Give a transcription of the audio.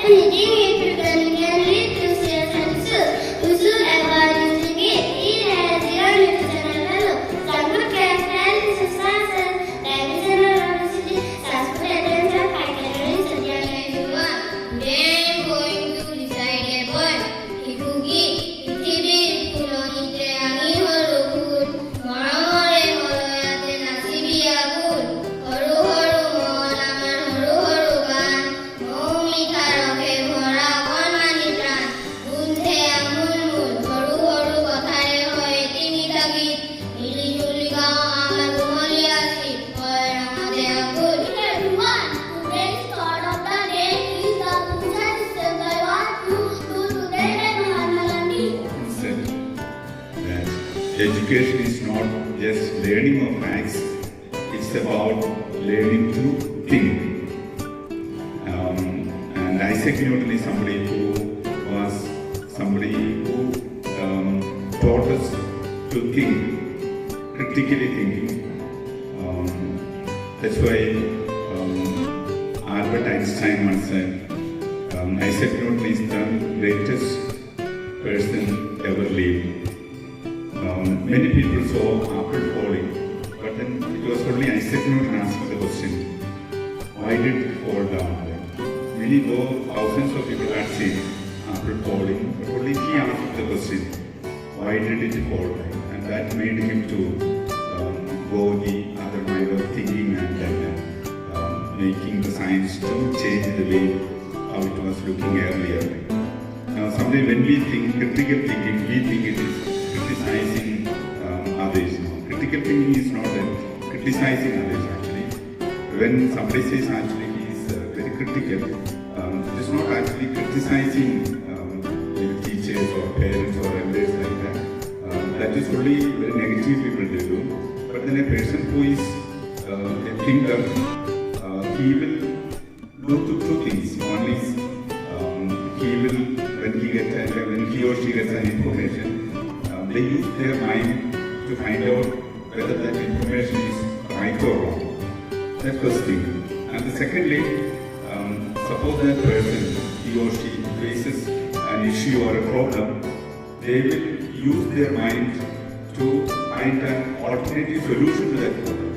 Reading it frequently can lead to serious issues. We should avoid using it. It has zero nutritional value. Some food can carry substances that nutritional obesity, such food items have high calories and everyone. Today I am going to decide a point. Hikugi, Itibi, Kuloni, Teangi, Horukun, Moramore, Horoyate, Nasibiya, Kun, Horu, Horu, Moramar, Horu, Horugan, Momi, Karoke, Hora, Konmanitran, Gunthe, Amulmul, Horu, Horu, Kothare, Hoye, Tinitagi, Ili, Juliga, Amar, Gumoliasi, Horamade, Akul. Everyone, today's thought of the day is the puja system. I want you to today and Mahalandi. Said that education is not just learning of facts, it's about learning to think. And Isaac Newton is somebody who taught us to think, critically thinking. That's why Albert Einstein once said, Isaac Newton is the greatest person ever lived. Many people saw apple falling, but then it was only Isaac Newton asked the question, why did it fall down? Many though thousands of people had seen apple falling, but only he asked the question, why did it fall? And that made him to go the other way of thinking and then making the science to change the way how it was looking earlier. Now, someday when we think critical thinking, we think it is criticizing others. Critical thinking is not criticizing others actually. When somebody says actually he is very critical, it is not actually criticizing teachers or parents or elders like that. That is only very negative people they do. But then a person who is a thinker, he will do two things. One is he will, when he or she gets an information, they use their mind to find out whether that information is right or wrong. That's first thing. And the secondly, suppose that person, he or she faces an issue or a problem, they will use their mind to find an alternative solution to that problem.